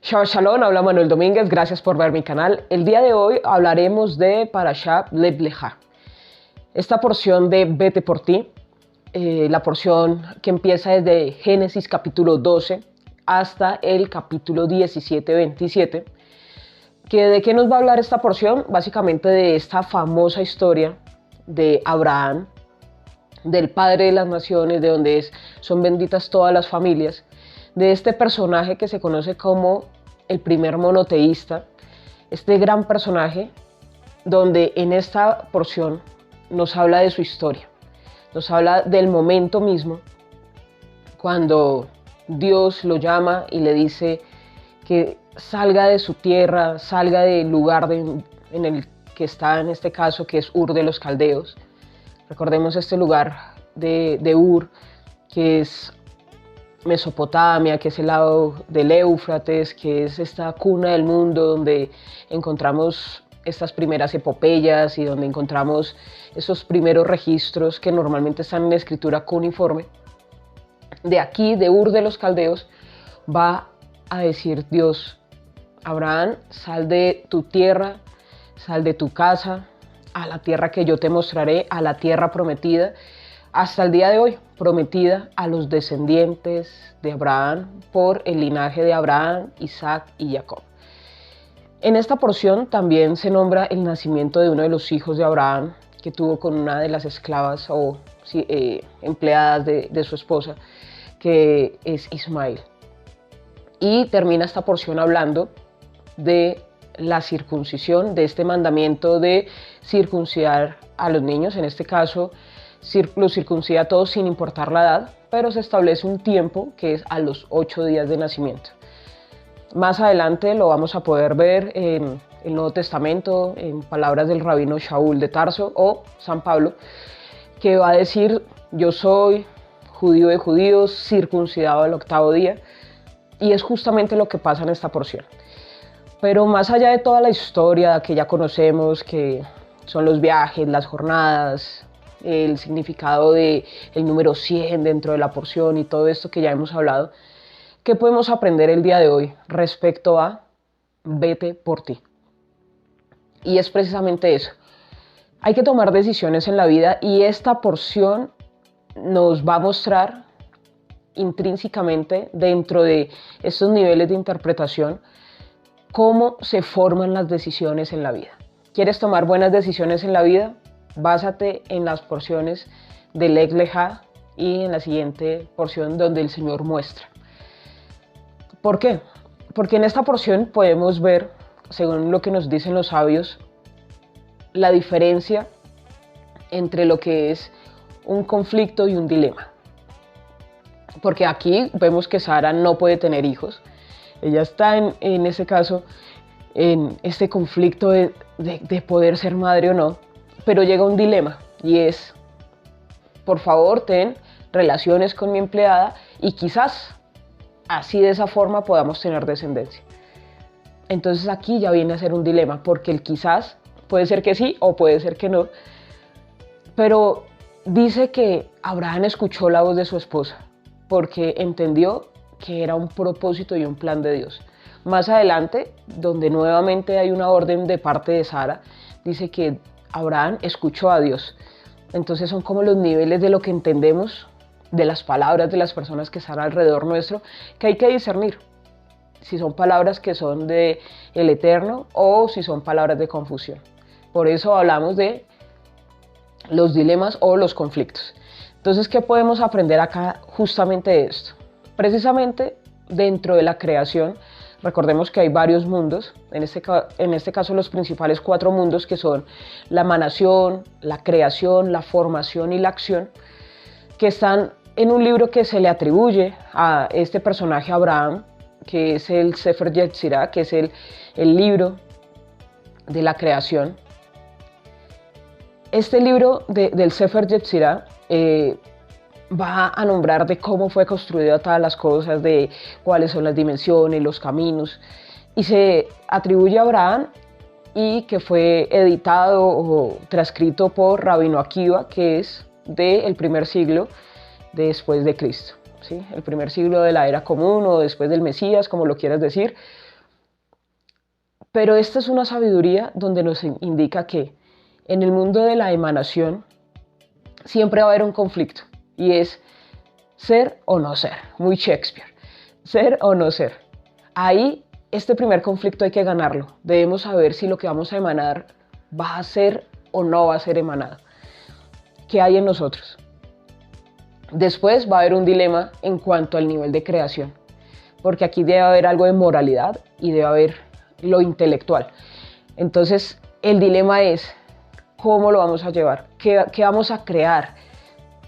Shabbat Shalom, habla Manuel Domínguez, gracias por ver mi canal. El día de hoy hablaremos de Parashat Lech Lecha. Esta porción de Vete por ti, la porción que empieza desde Génesis capítulo 12 hasta el capítulo 17-27. ¿De qué nos va a hablar esta porción? Básicamente de esta famosa historia de Abraham, del padre de las naciones, de donde son benditas todas las familias, de este personaje que se conoce como el primer monoteísta, este gran personaje donde en esta porción nos habla de su historia, nos habla del momento mismo cuando Dios lo llama y le dice que salga de su tierra, salga del lugar en el que está en este caso, que es Ur de los Caldeos. Recordemos este lugar de Ur, que es Mesopotamia, que es el lado del Éufrates, que es esta cuna del mundo donde encontramos estas primeras epopeyas y donde encontramos esos primeros registros que normalmente están en escritura cuneiforme. De aquí, de Ur de los Caldeos, va a decir Dios: Abraham, sal de tu tierra, sal de tu casa, a la tierra que yo te mostraré, a la tierra prometida, hasta el día de hoy, prometida a los descendientes de Abraham por el linaje de Abraham, Isaac y Jacob. En esta porción también se nombra el nacimiento de uno de los hijos de Abraham que tuvo con una de las esclavas o empleadas de su esposa, que es Ismael. Y termina esta porción hablando de la circuncisión, de este mandamiento de circuncidar a los niños. En este caso, los circuncida a todos sin importar la edad, pero se establece un tiempo que es a los 8 días de nacimiento. Más adelante lo vamos a poder ver en el Nuevo Testamento, en palabras del rabino Shaul de Tarso o San Pablo, que va a decir: yo soy judío de judíos, circuncidado al 8º día, y es justamente lo que pasa en esta porción. Pero más allá de toda la historia que ya conocemos, que son los viajes, las jornadas, el significado del número 100 dentro de la porción y todo esto que ya hemos hablado, ¿qué podemos aprender el día de hoy respecto a Vete por ti? Y es precisamente eso. Hay que tomar decisiones en la vida y esta porción nos va a mostrar intrínsecamente dentro de estos niveles de interpretación cómo se forman las decisiones en la vida. ¿Quieres tomar buenas decisiones en la vida? Básate en las porciones de Lech Lecha y en la siguiente porción donde el Señor muestra. ¿Por qué? Porque en esta porción podemos ver, según lo que nos dicen los sabios, la diferencia entre lo que es un conflicto y un dilema. Porque aquí vemos que Sara no puede tener hijos. Ella está en ese caso en este conflicto de poder ser madre o no. Pero llega un dilema y es: por favor, ten relaciones con mi empleada y quizás así, de esa forma, podamos tener descendencia. Entonces aquí ya viene a ser un dilema, porque el quizás puede ser que sí o puede ser que no. Pero dice que Abraham escuchó la voz de su esposa porque entendió que era un propósito y un plan de Dios. Más adelante, donde nuevamente hay una orden de parte de Sara, dice que Abraham escuchó a Dios. Entonces son como los niveles de lo que entendemos de las palabras de las personas que están alrededor nuestro, que hay que discernir si son palabras que son de el Eterno o si son palabras de confusión. Por eso hablamos de los dilemas o los conflictos. Entonces, ¿qué podemos aprender acá justamente de esto? Precisamente dentro de la creación, recordemos que hay varios mundos, en este caso los principales 4 mundos, que son la emanación, la creación, la formación y la acción, que están en un libro que se le atribuye a este personaje Abraham, que es el Sefer Yetzirah, que es el libro de la creación. Este libro del Sefer Yetzirah va a nombrar de cómo fue construida todas las cosas, de cuáles son las dimensiones, los caminos, y se atribuye a Abraham, y que fue editado o transcrito por Rabino Akiva, que es del primer siglo después de Cristo, ¿sí? El primer siglo de la era común o después del Mesías, como lo quieras decir, Pero esta es una sabiduría donde nos indica que en el mundo de la emanación siempre va a haber un conflicto y es ser o no ser, muy Shakespeare, ser o no ser. Ahí este primer conflicto hay que ganarlo, debemos saber si lo que vamos a emanar va a ser o no va a ser emanado. ¿Qué hay en nosotros? Después va a haber un dilema en cuanto al nivel de creación, porque aquí debe haber algo de moralidad y debe haber lo intelectual. Entonces, el dilema es cómo lo vamos a llevar, qué vamos a crear.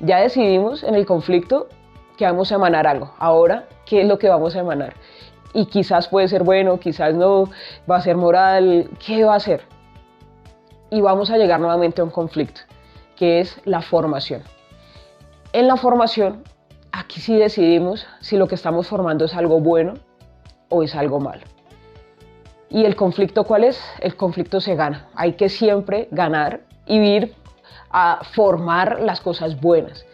Ya decidimos en el conflicto que vamos a emanar algo. Ahora, ¿qué es lo que vamos a emanar? Y quizás puede ser bueno, quizás no, va a ser moral, ¿qué va a ser? Y vamos a llegar nuevamente a un conflicto, que es la formación. En la formación, aquí sí decidimos si lo que estamos formando es algo bueno o es algo malo. ¿Y el conflicto cuál es? El conflicto se gana. Hay que siempre ganar y ir a formar las cosas buenas.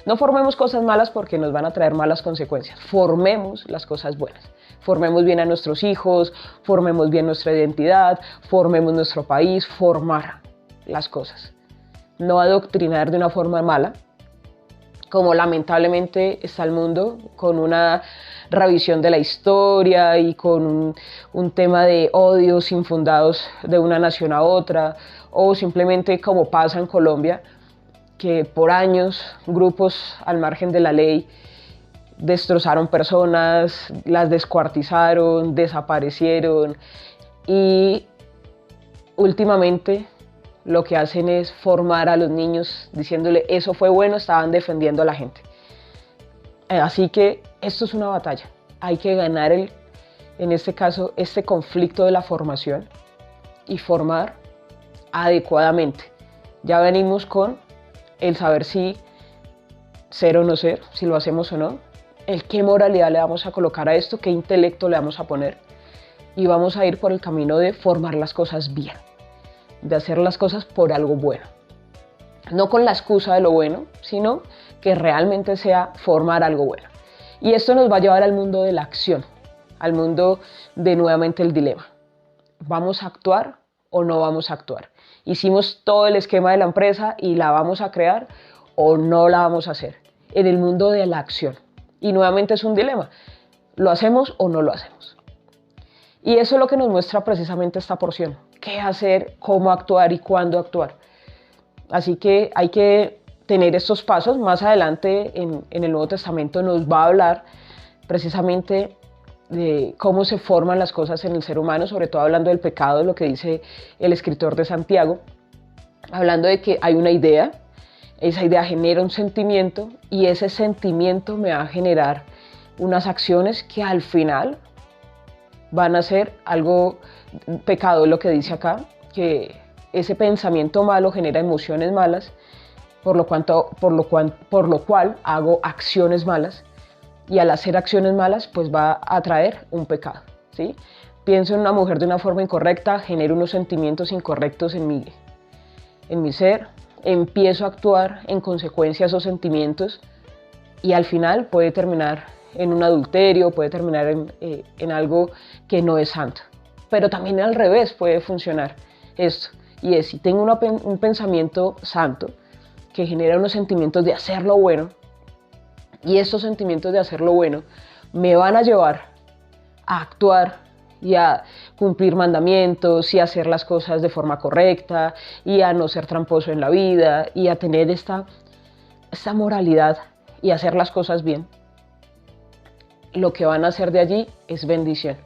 No formemos cosas malas porque nos van a traer malas consecuencias. Formemos las cosas buenas. Formemos bien a nuestros hijos, formemos bien nuestra identidad, formemos nuestro país, formar las cosas. No adoctrinar de una forma mala, como lamentablemente está el mundo, con una revisión de la historia y con un tema de odios infundados de una nación a otra, o simplemente como pasa en Colombia, que por años grupos al margen de la ley destrozaron personas, las descuartizaron, desaparecieron y últimamente lo que hacen es formar a los niños diciéndole eso fue bueno, estaban defendiendo a la gente. Así que esto es una batalla, hay que ganar en este caso este conflicto de la formación y formar adecuadamente. Ya venimos con el saber si ser o no ser, si lo hacemos o no, el qué moralidad le vamos a colocar a esto, qué intelecto le vamos a poner y vamos a ir por el camino de formar las cosas bien, de hacer las cosas por algo bueno. No con la excusa de lo bueno, sino que realmente sea formar algo bueno. Y esto nos va a llevar al mundo de la acción, al mundo de nuevamente el dilema. ¿Vamos a actuar o no vamos a actuar? Hicimos todo el esquema de la empresa y la vamos a crear o no la vamos a hacer. En el mundo de la acción. Y nuevamente es un dilema. ¿Lo hacemos o no lo hacemos? Y eso es lo que nos muestra precisamente esta porción. ¿Qué hacer, cómo actuar y cuándo actuar? Así que hay que tener estos pasos. Más adelante en el Nuevo Testamento nos va a hablar precisamente de cómo se forman las cosas en el ser humano, sobre todo hablando del pecado, lo que dice el escritor de Santiago, hablando de que hay una idea, esa idea genera un sentimiento y ese sentimiento me va a generar unas acciones que al final van a ser algo, pecado es lo que dice acá, que ese pensamiento malo genera emociones malas, por lo cual hago acciones malas y al hacer acciones malas pues va a traer un pecado, ¿sí? Pienso en una mujer de una forma incorrecta, genero unos sentimientos incorrectos en mi ser, empiezo a actuar en consecuencia a esos sentimientos y al final puede terminar en un adulterio, puede terminar en algo que no es santo. Pero también al revés puede funcionar esto, y es si tengo un pensamiento santo que genera unos sentimientos de hacer lo bueno, y estos sentimientos de hacer lo bueno me van a llevar a actuar y a cumplir mandamientos y a hacer las cosas de forma correcta y a no ser tramposo en la vida y a tener esta moralidad y hacer las cosas bien, lo que van a hacer de allí es bendición.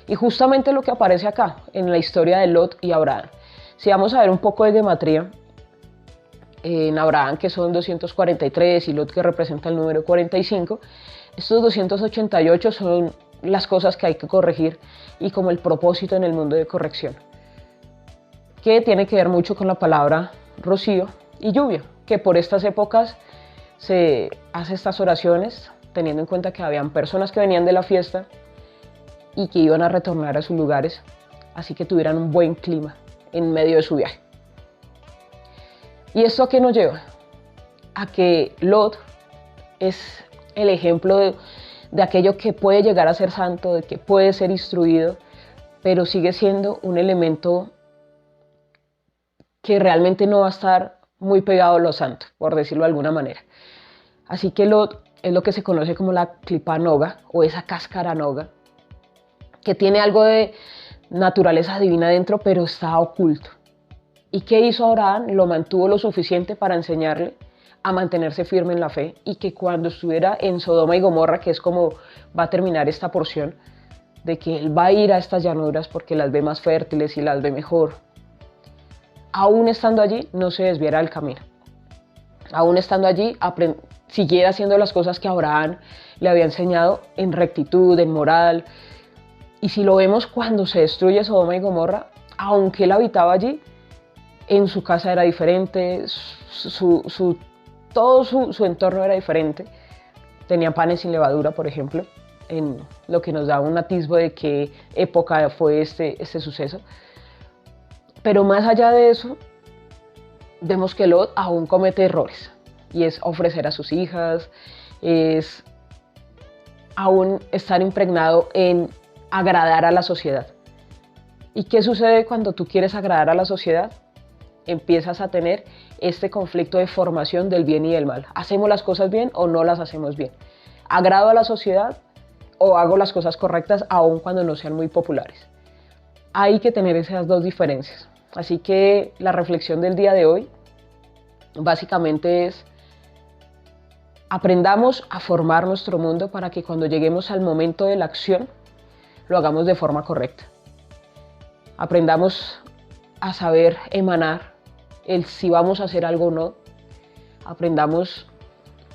Y justamente lo que aparece acá en la historia de Lot y Abraham. Si vamos a ver un poco de gematría, en Abraham que son 243 y Lot que representa el número 45, estos 288 son las cosas que hay que corregir y como el propósito en el mundo de corrección, que tiene que ver mucho con la palabra rocío y lluvia, que por estas épocas se hace estas oraciones teniendo en cuenta que habían personas que venían de la fiesta y que iban a retornar a sus lugares, así que tuvieran un buen clima en medio de su viaje. ¿Y esto a qué nos lleva? A que Lot es el ejemplo de aquello que puede llegar a ser santo, de que puede ser instruido pero sigue siendo un elemento que realmente no va a estar muy pegado a lo santo, por decirlo de alguna manera. Así que Lot es lo que se conoce como la clipa noga o esa cáscara noga, que tiene algo de naturaleza divina dentro, pero está oculto. ¿Y qué hizo Abraham? Lo mantuvo lo suficiente para enseñarle a mantenerse firme en la fe, y que cuando estuviera en Sodoma y Gomorra, que es como va a terminar esta porción, de que él va a ir a estas llanuras porque las ve más fértiles y las ve mejor, aún estando allí no se desviara del camino. Aún estando allí siguiera haciendo las cosas que Abraham le había enseñado en rectitud, en moral. Y si lo vemos cuando se destruye Sodoma y Gomorra, aunque él habitaba allí, en su casa era diferente, todo su entorno era diferente. Tenía panes sin levadura, por ejemplo, en lo que nos da un atisbo de qué época fue este suceso. Pero más allá de eso, vemos que Lot aún comete errores, y es ofrecer a sus hijas, es aún estar impregnado en agradar a la sociedad. ¿Y qué sucede cuando tú quieres agradar a la sociedad? Empiezas a tener este conflicto de formación del bien y del mal. ¿Hacemos las cosas bien o no las hacemos bien? ¿Agrado a la sociedad o hago las cosas correctas aun cuando no sean muy populares? Hay que tener esas dos diferencias. Así que la reflexión del día de hoy básicamente es: aprendamos a formar nuestro mundo para que cuando lleguemos al momento de la acción lo hagamos de forma correcta. Aprendamos a saber emanar el si vamos a hacer algo o no. Aprendamos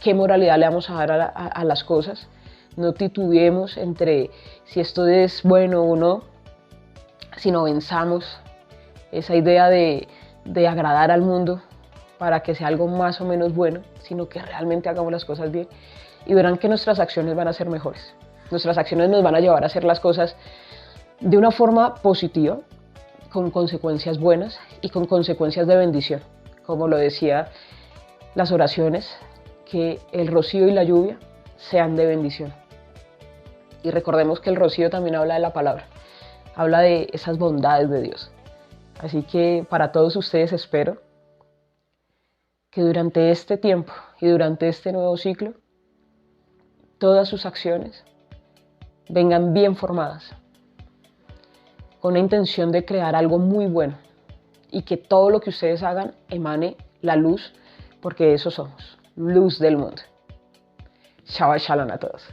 qué moralidad le vamos a dar a las cosas. No titubeemos entre si esto es bueno o no, sino venzamos esa idea de agradar al mundo para que sea algo más o menos bueno, sino que realmente hagamos las cosas bien, y verán que nuestras acciones van a ser mejores. Nuestras acciones nos van a llevar a hacer las cosas de una forma positiva, con consecuencias buenas y con consecuencias de bendición. Como lo decía las oraciones, que el rocío y la lluvia sean de bendición. Y recordemos que el rocío también habla de la palabra, habla de esas bondades de Dios. Así que para todos ustedes espero que durante este tiempo y durante este nuevo ciclo, todas sus acciones vengan bien formadas, con la intención de crear algo muy bueno, y que todo lo que ustedes hagan emane la luz, porque eso somos, luz del mundo. Shabbat Shalom a todos.